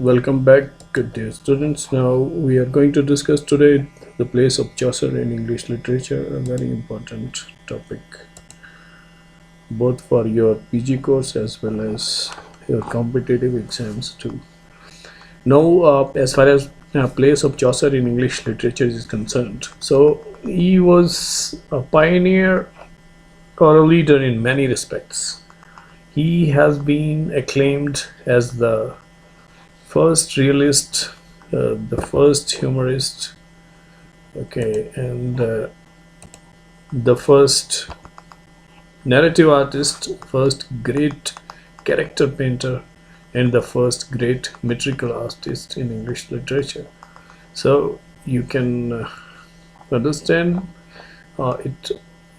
Welcome back, good dear students. Now we are going to discuss today the place of Chaucer in English literature, a very important topic both for your PG course as well as your competitive exams too. Now, as far as place of Chaucer in English literature is concerned, so he was a pioneer or a leader in many respects. He has been acclaimed as the first realist, the first humorist, okay, and the first narrative artist, first great character painter, and the first great metrical artist in English literature. So you can understand it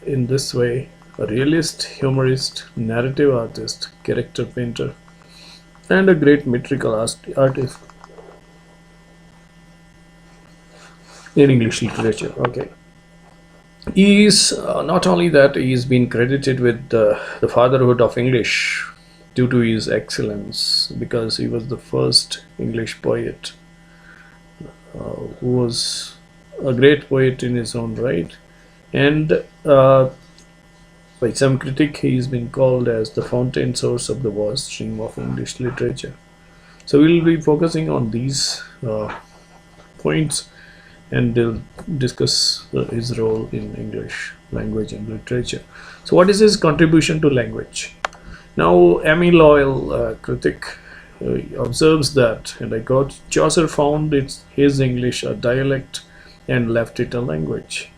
in this way: a realist, humorist, narrative artist, character painter, and a great metrical artist in English literature. Okay, he is not only that, he has been credited with the fatherhood of English due to his excellence, because he was the first English poet who was a great poet in his own right, and by some critic he has been called as the fountain source of the vast stream of English literature. So we'll be focusing on these points, and they'll discuss his role in English language and literature. So what is his contribution to language? Now, Amy Loyal, critic, observes that, and I quote, Chaucer found his English a dialect and left it a language.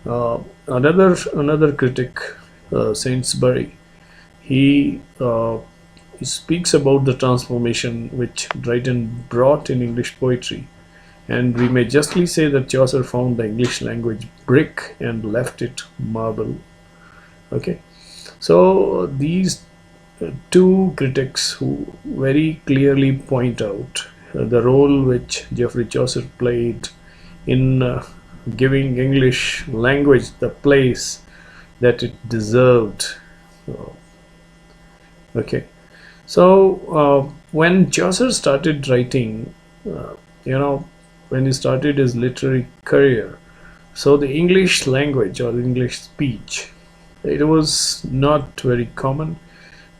Another critic, Sainsbury, he speaks about the transformation which Dryden brought in English poetry, and we may justly say that Chaucer found the English language brick and left it marble. Okay, so these two critics who very clearly point out the role which Geoffrey Chaucer played in giving English language the place that it deserved. Okay, so when Chaucer started writing, when he started his literary career, so the English language or the English speech, it was not very common.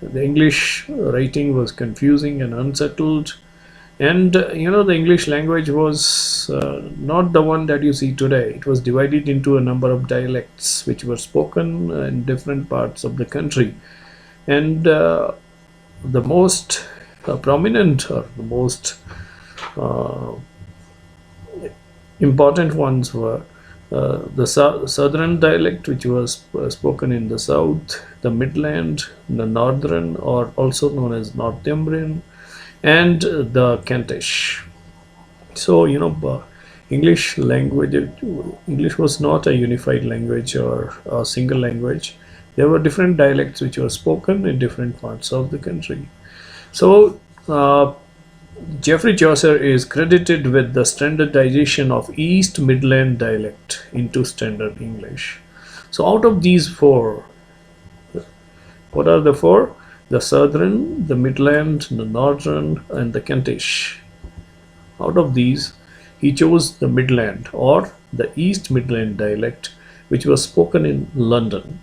The English writing was confusing and unsettled, and the English language was not the one that you see today. It was divided into a number of dialects which were spoken in different parts of the country, and the most prominent or the most important ones were the southern dialect, which was spoken in the south, the midland, the northern, or also known as Northumbrian, and the Kentish. So English language, English was not a unified language or a single language. There were different dialects which were spoken in different parts of the country. So Geoffrey Chaucer is credited with the standardization of East Midland dialect into standard English. So out of these four, what are the four? The Southern, the Midland, the Northern, and the Kentish. Out of these, he chose the Midland or the East Midland dialect, which was spoken in London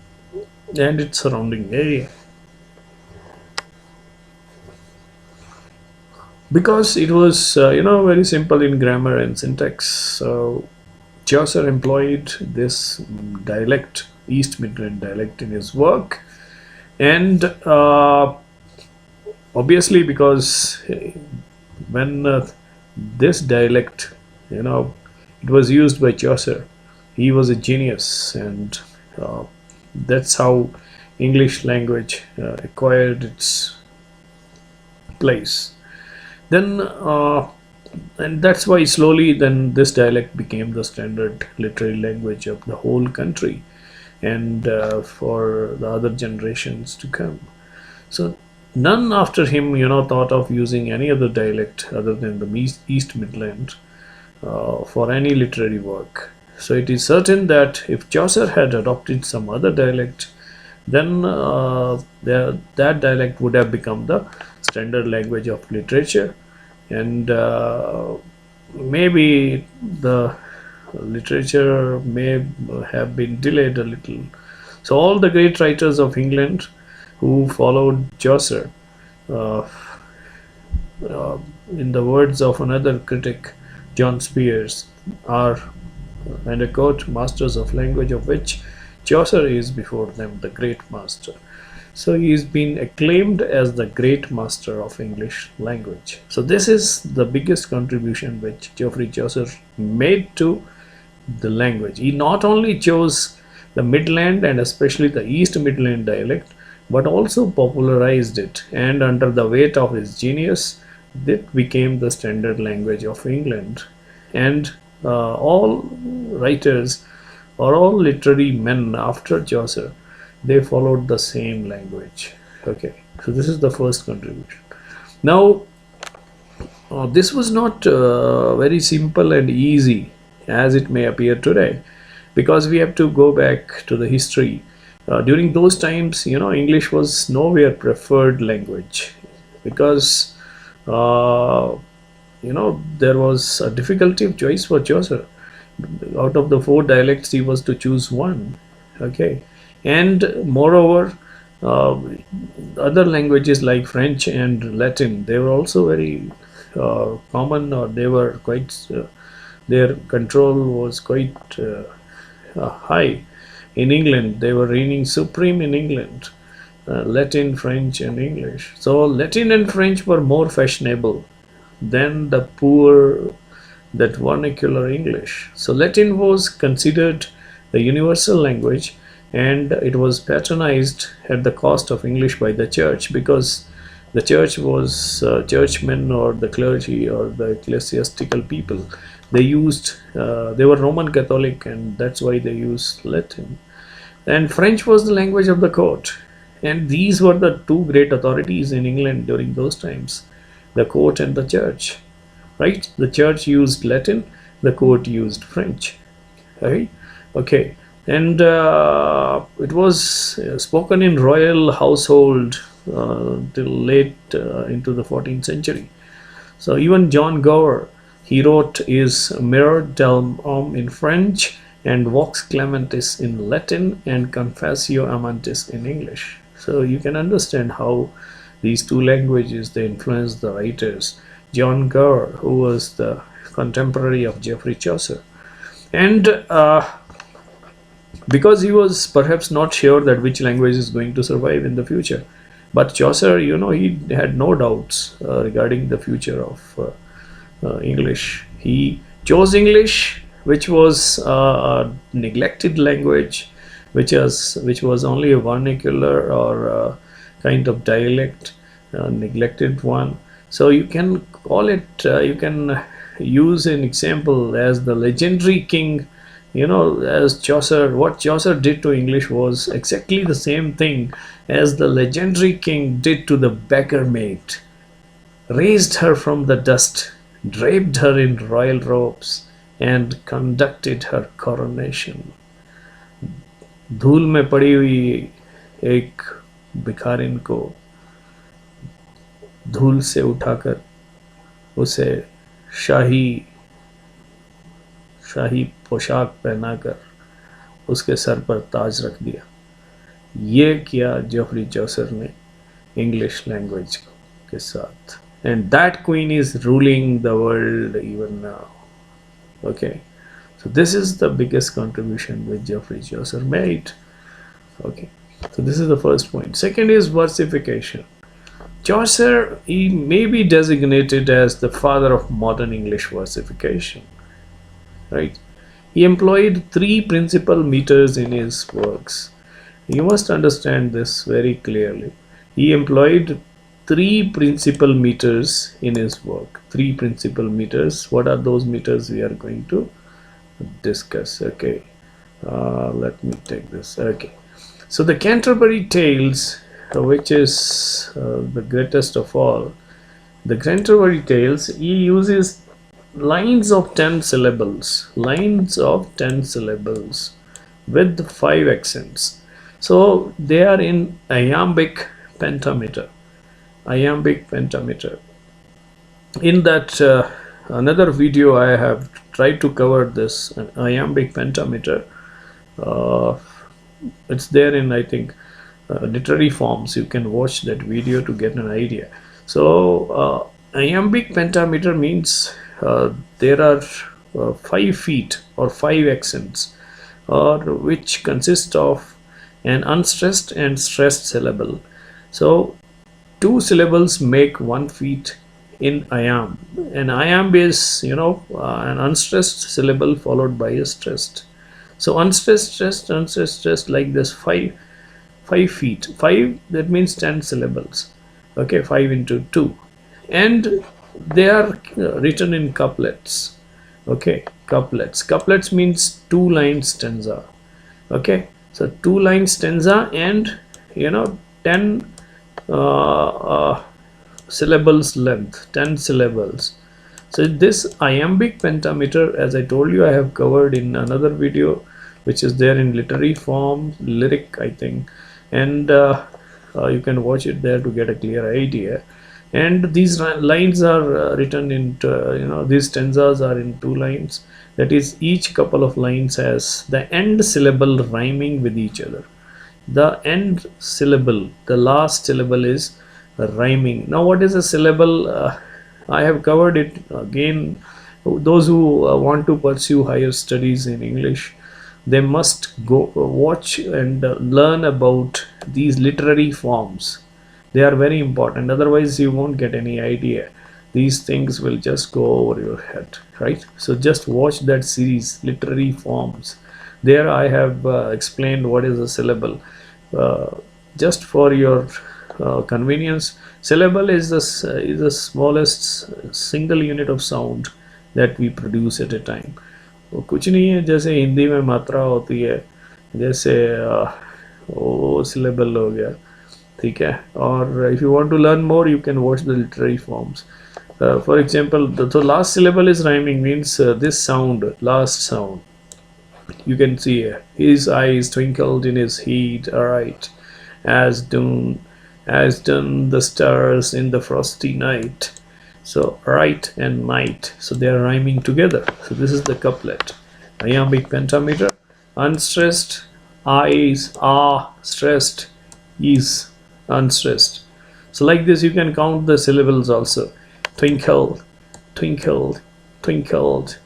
and its surrounding area, because it was very simple in grammar and syntax. So Chaucer employed this dialect, East Midland dialect, in his work, and obviously because when this dialect, it was used by Chaucer, he was a genius, and that's how English language acquired its place. Then and that's why slowly then this dialect became the standard literary language of the whole country, and for the other generations to come. So none after him thought of using any other dialect other than the East Midland for any literary work. So it is certain that if Chaucer had adopted some other dialect, then that dialect would have become the standard language of literature, and maybe the literature may have been delayed a little. So all the great writers of England who followed Chaucer, uh, uh, in the words of another critic, John Spears, are, and I quote, masters of language, of which Chaucer is before them the great master. So he's been acclaimed as the great master of English language. So this is the biggest contribution which Geoffrey Chaucer made to the language. He not only chose the Midland and especially the East Midland dialect, but also popularized it, and under the weight of his genius, it became the standard language of England. And all writers or all literary men after Chaucer, they followed the same language. Okay, so this is the first contribution. Now, this was not very simple and easy as it may appear today, because we have to go back to the history. During those times, English was nowhere preferred language, because uh, there was a difficulty of choice for Chaucer. Out of the four dialects, he was to choose one. Okay, and moreover, uh, other languages like French and Latin, they were also very common, or they were quite their control was quite high in England. They were reigning supreme in England. Latin, French, and English. So Latin and French were more fashionable than the poor, that vernacular English. So Latin was considered the universal language, and it was patronized at the cost of English by the church, because the church was churchmen or the clergy or the ecclesiastical people. They were Roman Catholic, and that's why they used Latin. And French was the language of the court. And these were the two great authorities in England during those times, the court and the church. Right? The church used Latin, the court used French. Right? Okay. And it was spoken in royal household till late into the 14th century. So even John Gower, he wrote his Mirror Delm in French and Vox Clementis in Latin and Confessio Amantis in English. So you can understand how these two languages, they influenced the writers. John Gower, who was the contemporary of Geoffrey Chaucer, and because he was perhaps not sure that which language is going to survive in the future, but Chaucer, he had no doubts regarding the future of English. He chose English, which was a neglected language, which was only a vernacular or a kind of dialect, neglected one. So you can call it, you can use an example as the legendary king. As Chaucer, what Chaucer did to English was exactly the same thing as the legendary king did to the beggar maid. Raised her from the dust, draped her in royal robes, and conducted her coronation. धूल में पड़ी हुई एक भिखारिन को धूल से उठाकर उसे शाही शाही पोशाक पहनाकर उसके सर पर ताज रख दिया. ये किया जोफ्री चौसर ने इंग्लिश लैंग्वेज के साथ. And that queen is ruling the world even now. Okay, so this is the biggest contribution which Geoffrey Chaucer made. Okay, so this is the first point. Second is versification. Chaucer, he may be designated as the father of modern English versification. Right? He employed three principal meters in his works. You must understand this very clearly. He employed three principal meters in his work. Three principal meters. What are those meters we are going to discuss? Okay, let me take this. Okay, so the Canterbury Tales, which is the greatest of all, the Canterbury Tales, he uses lines of 10 syllables, with 5 accents. So they are in iambic pentameter. In that another video, I have tried to cover this iambic pentameter. uh, it's there in, I think, literary forms. You can watch that video to get an idea. So iambic pentameter means there are 5 feet or 5 accents, or which consist of an unstressed and stressed syllable. So two syllables make 1 feet in iamb. An iamb is, an unstressed syllable followed by a stressed. So unstressed, stressed, unstressed, stressed, like this. 5 feet. Five, that means 10 syllables. Okay, 5 into 2, and they are written in couplets. Okay, couplets. Couplets means 2 line stanza. Okay, so 2 line stanza, and 10 uh, uh, syllables length, 10 syllables. So this iambic pentameter, as I told you, I have covered in another video, which is there in literary form, lyric, I think, and you can watch it there to get a clear idea. And these lines are written in, these stanzas are in 2 lines. That is, each couple of lines has the end syllable rhyming with each other. The end syllable, the last syllable, is rhyming. Now, what is a syllable? I have covered it again. Those who want to pursue higher studies in English, they must go watch and learn about these literary forms. They are very important, otherwise you won't get any idea. These things will just go over your head, right? So just watch that series, literary forms. There I have explained what is a syllable. uh, just for your convenience, syllable is the smallest single unit of sound that we produce at a time. वो कुछ नहीं है, जैसे हिंदी में मात्रा होती है, जैसे वो syllable हो गया, ठीक है. और if you want to learn more, you can watch the literary forms. For example, the last syllable is rhyming, means this sound, last sound, you can see his eyes twinkled in his heat, alright, as done the stars in the frosty night. So right and night, so they are rhyming together. So this is the couplet. Iambic pentameter. Unstressed, eyes are stressed, is unstressed. So like this you can count the syllables also. Twinkled, twinkled, twinkled,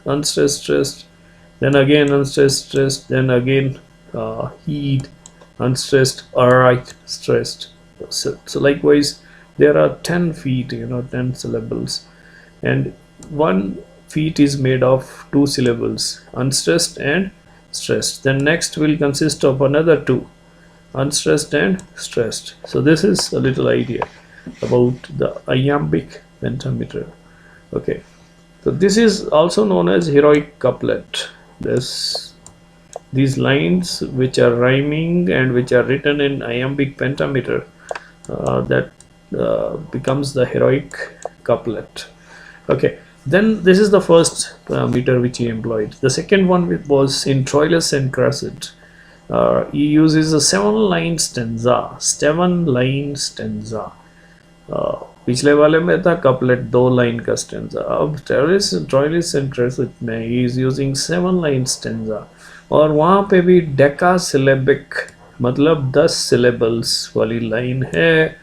unstressed, stressed, then again unstressed, stressed, then again heat, unstressed, alright, stressed. So likewise, there are 10 feet, 10 syllables, and 1 feet is made of 2 syllables, unstressed and stressed. Then next will consist of another 2, unstressed and stressed. So this is a little idea about the iambic pentameter. Okay, so this is also known as heroic couplet. These lines which are rhyming and which are written in iambic pentameter, that becomes the heroic couplet. Okay, then this is the first meter which he employed. The second one was in Troilus and Cressida. He uses a 7-line stanza. 7-line stanza. पिछले वाले में था couplet 2 line का stanza. अब ट्रॉयलिस and क्रेसिड में he is using 7-line stanza, और वहाँ पे भी डेका सिलेबिक, मतलब 10 syllables वाली लाइन है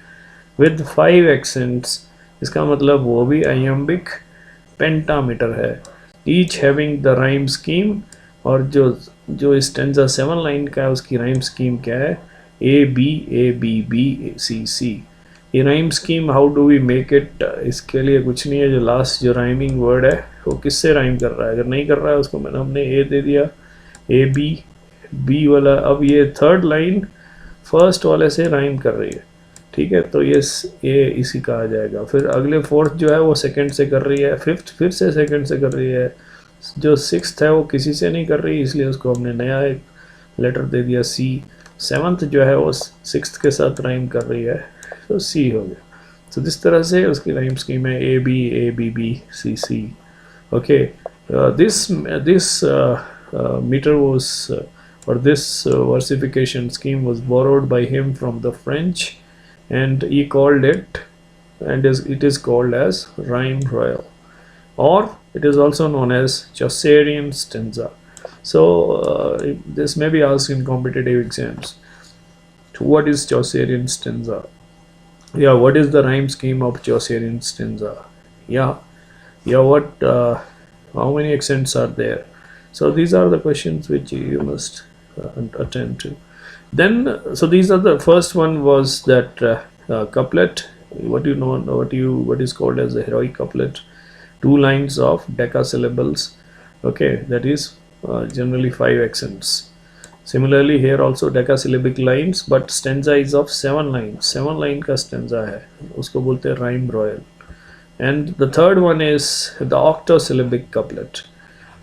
विद 5 accents. इसका मतलब वो भी iambic pentameter है, each having the rhyme scheme. और जो स्टेंजा 7 line का है उसकी राइम स्कीम क्या है? A B A B B C C. ये rhyme scheme how do we make it? इसके लिए कुछ नहीं है, जो लास्ट जो राइमिंग वर्ड है वो किससे राइम कर रहा है. अगर नहीं कर रहा है उसको हमने ए दे दिया, ए बी, बी वाला. अब ये 3rd लाइन फर्स्ट वाले से राइम कर रही है, ठीक है, तो ये इसी का आ जाएगा. फिर अगले 4th जो है वो 2nd से कर रही है, 5th फिर से 2nd से कर रही है, जो 6th है वो किसी से नहीं कर रही, इसलिए उसको हमने नया एक लेटर दे दिया सी. 7th जो है वो 6th के साथ राइम कर रही है, तो सी हो गया. तो जिस तरह से उसकी राइम स्कीम है A B B C C. Okay, this meter was or this versification scheme was borrowed by him from the French, and he called it and it is called as rhyme royal, or it is also known as Chaucerian stanza. So this may be asked in competitive exams. What is Chaucerian stanza? Yeah, what is the rhyme scheme of Chaucerian stanza? Yeah, yeah, what? How many accents are there? So these are the questions which you must attend to. Then, so these are the first one was that couplet. What you know, what is called as a heroic couplet. 2 lines of decasyllables. Okay, that is generally 5 accents. Similarly, here also decasyllabic lines, but stanza is of 7 lines. 7 line का stanza है, उसको बोलते हैं rhyme royal. And the third one is the octosyllabic couplet.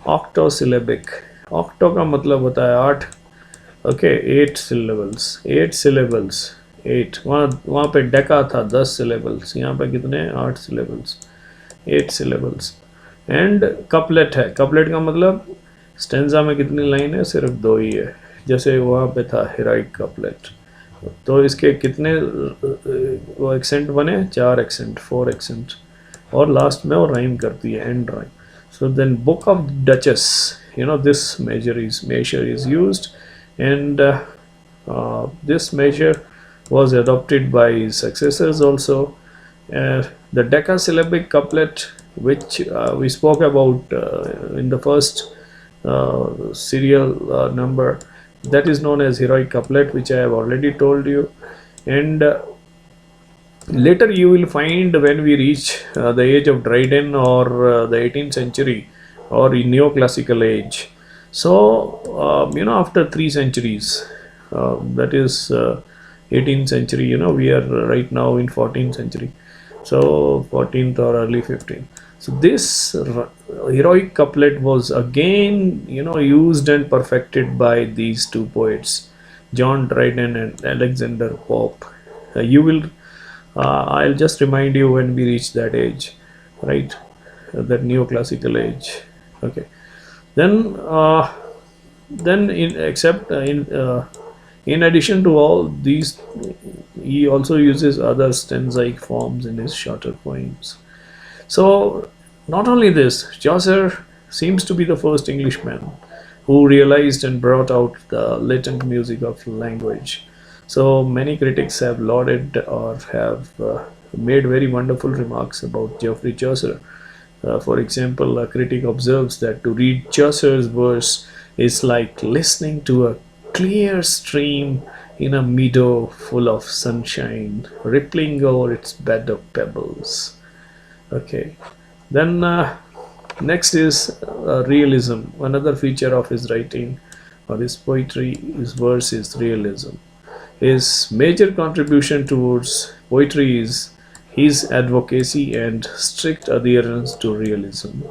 Octosyllabic. Octo का मतलब होता है 8. Okay, 8 syllables. 8 syllables. 8. वहाँ पे डेका था 10 syllables. यहाँ पे कितने 8 syllables. 8 syllables. And couplet है. Couplet का मतलब स्टेंजा में कितनी लाइन है? सिर्फ 2 ही है. जैसे वहाँ पे था heroic couplet. तो इसके कितने वो एक्सेंट बने? 4 एक्सेंट, 4 एक्सेंट, और लास्ट में वो राइम करती है, and rhyme. So then Book of Duchess, this measure is used, and this measure was adopted by successors also. The decasyllabic couplet, which we spoke about in the first serial number, that is known as heroic couplet, which I have already told you. And later you will find, when we reach the age of Dryden, or the 18th century, or in neoclassical age. So after 3 centuries, that is 18th century, we are right now in 14th century, so 14th or early 15th. So this heroic couplet was again used and perfected by these 2 poets, John Dryden and Alexander Pope. You will I'll just remind you when we reach that age, right? That neoclassical age. Okay. Then in addition to all these, he also uses other stanzaic forms in his shorter poems. So not only this, Chaucer seems to be the first Englishman who realized and brought out the latent music of language. So many critics have lauded or have made very wonderful remarks about Geoffrey Chaucer. For example, a critic observes that to read Chaucer's verse is like listening to a clear stream in a meadow full of sunshine, rippling over its bed of pebbles. Okay. Then next is realism. Another feature of his writing or his poetry, his verse, is realism. His major contribution towards poetry is his advocacy and strict adherence to realism.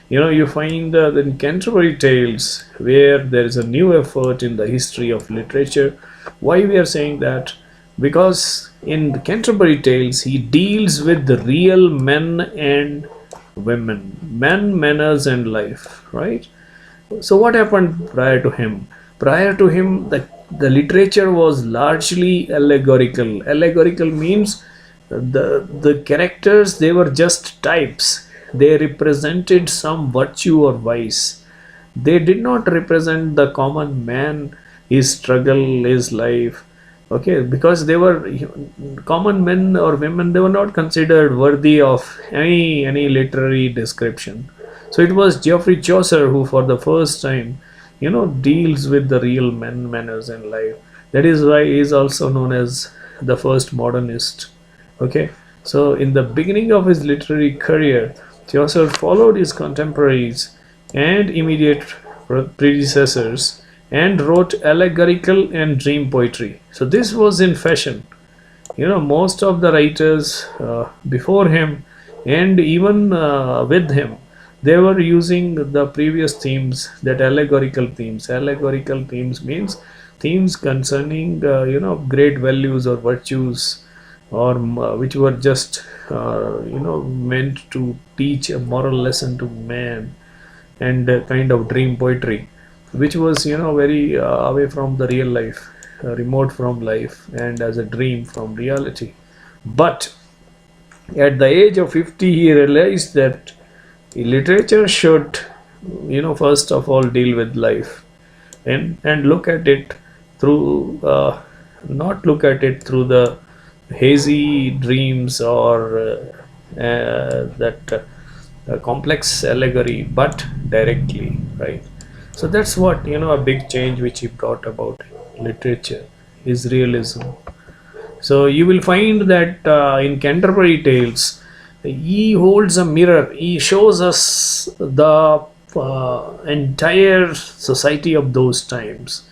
You find in Canterbury Tales, where there is a new effort in the history of literature. Why we are saying that? Because in the Canterbury Tales, he deals with the real men and women, men, manners, and life, right? So what happened prior to him? Prior to him, the literature was largely allegorical. Allegorical means the characters, they were just types. They represented some virtue or vice. They did not represent the common man, his struggle, his life. Okay, because they were common men or women, they were not considered worthy of any literary description. So it was Geoffrey Chaucer who, for the first time, deals with the real men, manners, and life. That is why he is also known as the first modernist. Okay, so in the beginning of his literary career, Chaucer followed his contemporaries and immediate predecessors and wrote allegorical and dream poetry. So this was in fashion. Most of the writers before him and even with him, they were using the previous themes, that allegorical themes. Allegorical themes means themes concerning great values or virtues, or which were just meant to teach a moral lesson to man, and kind of dream poetry, which was very away from the real life, remote from life, and as a dream from reality. But At the age of 50, he realized that literature should, first of all deal with life, and look at it through, not look at it through the hazy dreams or that complex allegory, but directly, right? So that's what, a big change which he brought about literature is realism. So you will find that in Canterbury Tales, he holds a mirror. He shows us the entire society of those times.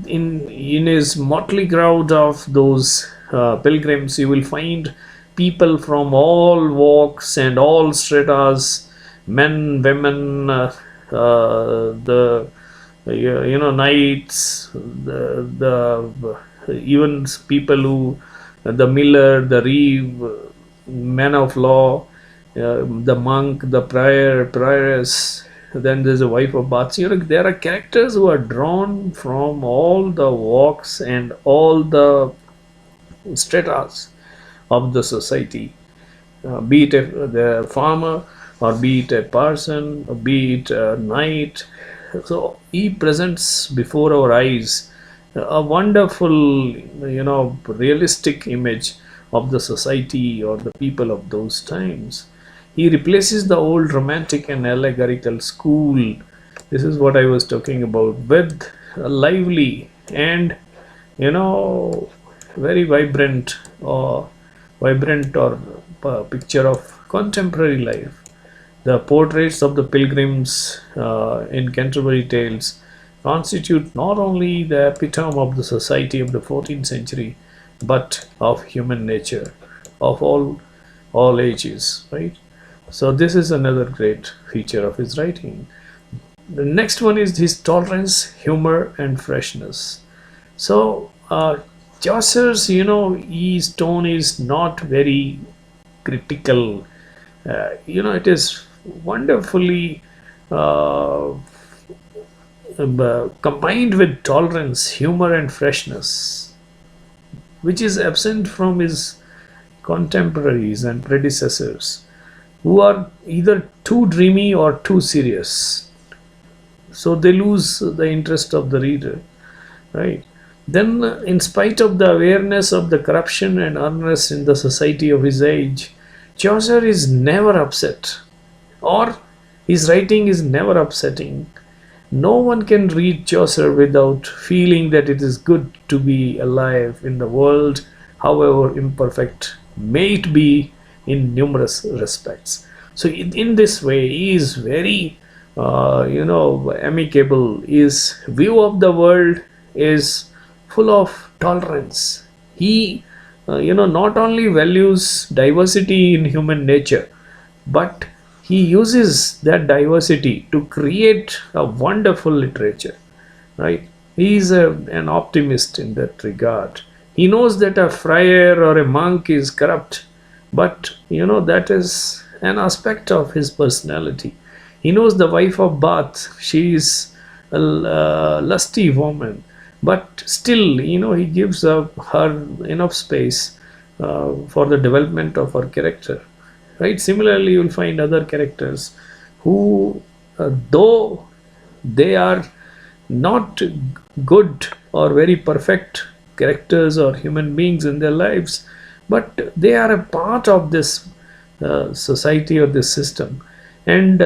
In his motley crowd of those pilgrims, you will find people from all walks and all stratas, men, women, the knights, the even people who, the miller, the reeve, man of law, the monk, the prioress. Then there's a wife of Bath. There are characters who are drawn from all the walks and all the stratas of the society, be it the farmer, or be it a parson, or be it a knight. So he presents before our eyes a wonderful, realistic image of the society or the people of those times. He replaces the old romantic and allegorical school. This is what I was talking about, with a lively and, you know, very vibrant or picture of contemporary life. The portraits of the pilgrims in Canterbury Tales constitute not only the epitome of the society of the 14th century, but of human nature of all ages, right? So this is another great feature of his writing. The next one is his tolerance, humor, and freshness. So Chaucer's, his tone is not very critical. It is wonderfully combined with tolerance, humor, and freshness, which is absent from his contemporaries and predecessors, who are either too dreamy or too serious. So they lose the interest of the reader, right? Then, in spite of the awareness of the corruption and unrest in the society of his age, Chaucer is never upset, or his writing is never upsetting. No one can read Chaucer without feeling that it is good to be alive in the world, however imperfect may it be in numerous respects. So, in this way, he is very, amicable. His view of the world is full of tolerance. He, not only values diversity in human nature, but he uses that diversity to create a wonderful literature, right? He is an optimist in that regard. He knows that a friar or a monk is corrupt, but that is an aspect of his personality. He knows the wife of Bath, she is a lusty woman, but still, he gives her enough space for the development of her character, right? Similarly, you will find other characters who, though they are not good or very perfect characters or human beings in their lives, but they are a part of this society or this system. And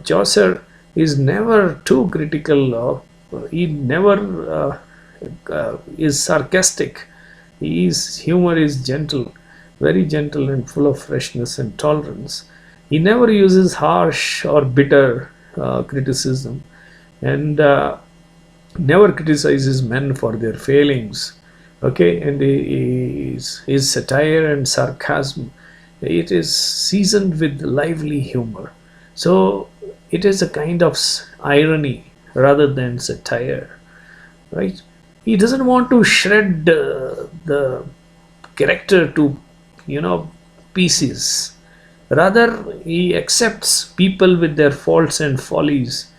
Chaucer is never too critical, or he never is sarcastic. His humor is gentle, very gentle, and full of freshness and tolerance. He never uses harsh or bitter criticism, and never criticizes men for their failings. Okay, and his satire and sarcasm, it is seasoned with lively humor. So it is a kind of irony rather than satire, right? He doesn't want to shred the character to, pieces. Rather, he accepts people with their faults and follies.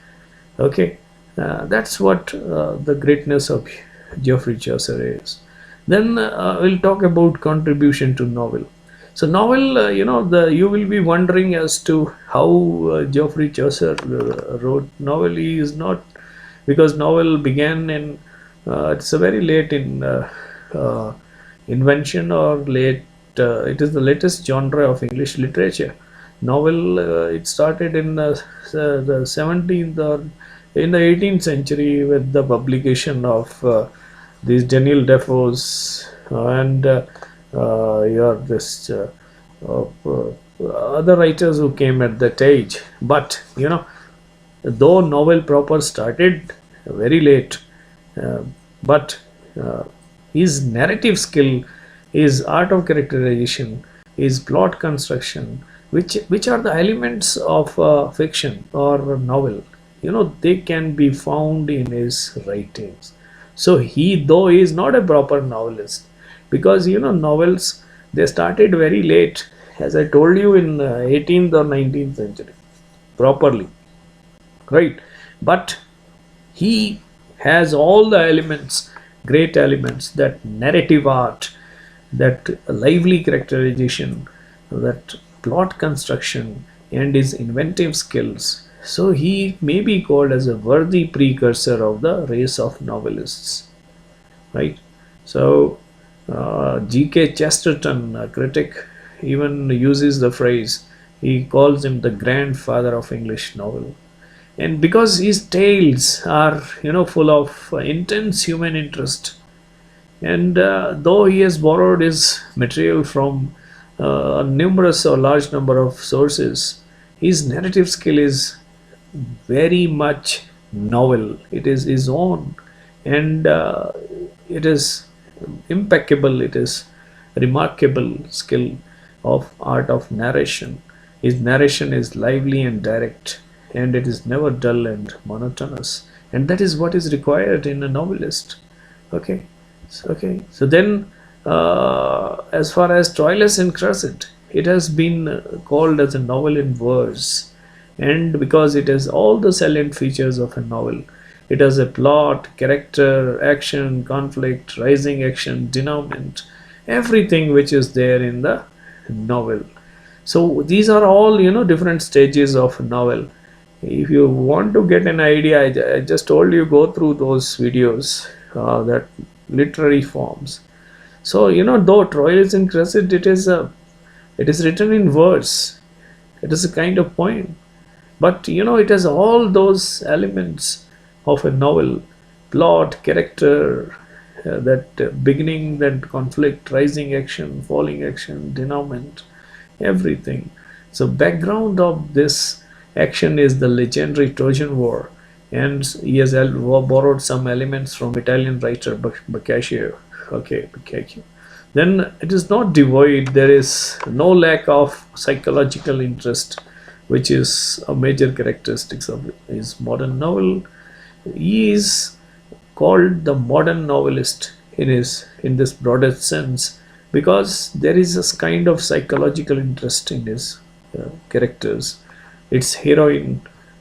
Okay, that's what the greatness of Geoffrey Chaucer is. Then we'll talk about contribution to novel. So novel, you will be wondering as to how Geoffrey Chaucer wrote novel. He is not, because novel began in, it's a very late in uh, invention, or late, it is the latest genre of English literature. Novel, it started in the 17th or in the 18th century with the publication of these Daniel Defoe's and your this other writers who came at that age. But though novel proper started very late, uh, but uh, his narrative skill, his art of characterization, his plot construction, which are the elements of fiction or novel, they can be found in his writings. So he, though he is not a proper novelist, because novels, they started very late, as I told you, in 18th or 19th century properly, right? But he has all the elements, great elements, that narrative art, that lively characterization, that plot construction, and his inventive skills. So he may be called as a worthy precursor of the race of novelists, right? So G.K. Chesterton, a critic, even uses the phrase, he calls him the grandfather of English novel. And because his tales are full of intense human interest, and though he has borrowed his material from a numerous or large number of sources, his narrative skill is very much novel. It is his own, and it is impeccable. It is remarkable skill of art of narration. His narration is lively and direct, and it is never dull and monotonous. And that is what is required in a novelist. Okay, so then, as far as Troilus and Cressida, it has been called as a novel in verse, and because it has all the salient features of a novel. It has a plot, character, action, conflict, rising action, denouement, everything which is there in the novel. So these are all different stages of novel. If you want to get an idea, I just told you, go through those videos, that literary forms. So though Troilus and Cressida, it is written in verse. It is a kind of poem, but it has all those elements of a novel: plot, character, that beginning, that conflict, rising action, falling action, denouement, everything. So background of this action is the legendary Trojan War, and he has borrowed some elements from Italian writer Boccaccio. Okay, Boccaccio. Then it is not devoid. There is no lack of psychological interest, which is a major characteristics of his modern novel. He is called the modern novelist in this broadest sense, because there is a kind of psychological interest in his characters. Its heroine,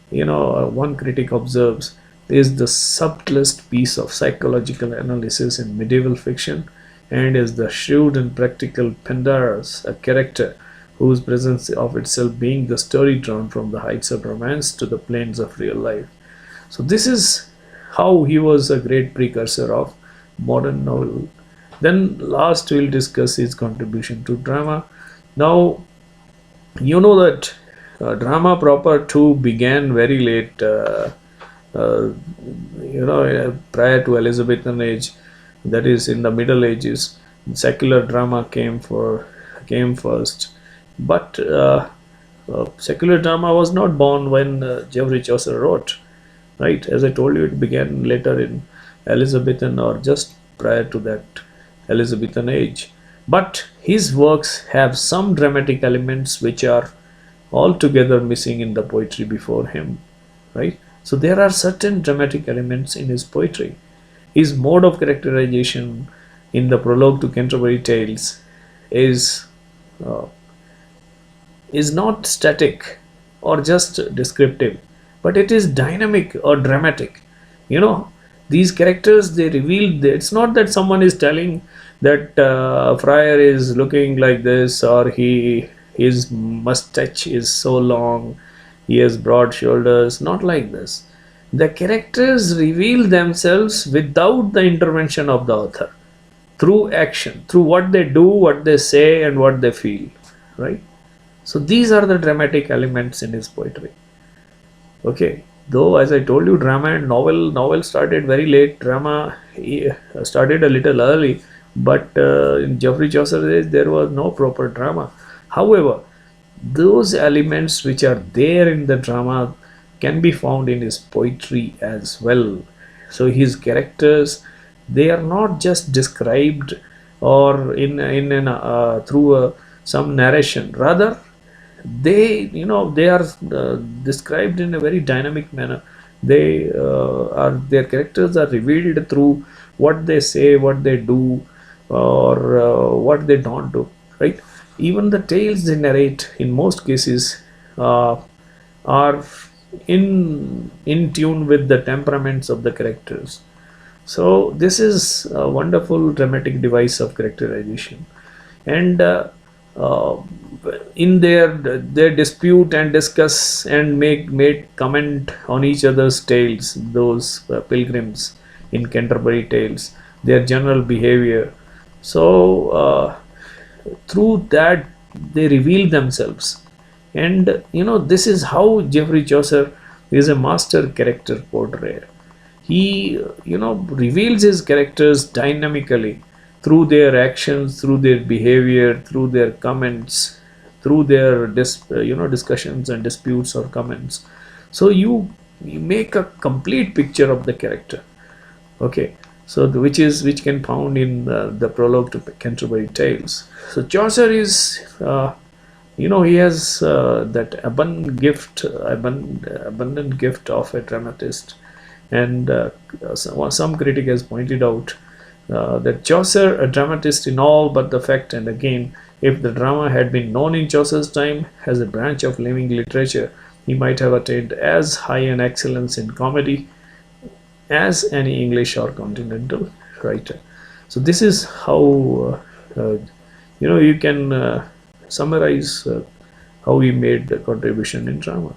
one critic observes, is the subtlest piece of psychological analysis in medieval fiction, and is the shrewd and practical Pandarus, a character whose presence of itself being the story drawn from the heights of romance to the plains of real life. So this is how he was a great precursor of modern novel. Then last we'll discuss his contribution to drama. Now you know that drama proper too began very late, uh, prior to Elizabethan age, that is in the Middle Ages. Secular drama came first, but secular drama was not born when Geoffrey Chaucer wrote. Right, as I told you, it began later in Elizabethan, or just prior to that Elizabethan age. But his works have some dramatic elements which are altogether missing in the poetry before him. Right, so there are certain dramatic elements in his poetry. His mode of characterization in the prologue to Canterbury Tales is uh, is not static or just descriptive, but it is dynamic or dramatic. You know, these characters, they reveal, it's not that someone is telling that friar is looking like this, or his mustache is so long, he has broad shoulders. Not like this. The characters reveal themselves without the intervention of the author, through action, through what they do, what they say, and what they feel, right? So these are the dramatic elements in his poetry. Okay, though as I told you, drama and novel started very late. Drama started a little early, but in Geoffrey Chaucer days there was no proper drama. However, those elements which are there in the drama can be found in his poetry as well. So his characters, they are not just described or in an through some narration. Rather, they are described in a very dynamic manner. They are their characters are revealed through what they say, what they do, or what they don't do, right? Even the tales they narrate in most cases uh, are in tune with the temperaments of the characters. So this is a wonderful dramatic device of characterization. And uh, in their dispute and discuss and make comment on each other's tales, those pilgrims in Canterbury Tales, their general behavior. So through that they reveal themselves. And this is how Geoffrey Chaucer is a master character portrayer. He reveals his characters dynamically through their actions, through their behavior, through their comments, through their discussions and disputes or comments. So you make a complete picture of the character. Okay, so which can found in the prologue to Canterbury Tales. So Chaucer is he has that abundant gift of a dramatist. And some critic has pointed out that Chaucer, a dramatist in all but the fact, and again, if the drama had been known in Chaucer's time as a branch of living literature, he might have attained as high an excellence in comedy as any English or continental writer. So this is how you can summarize how he made the contribution in drama.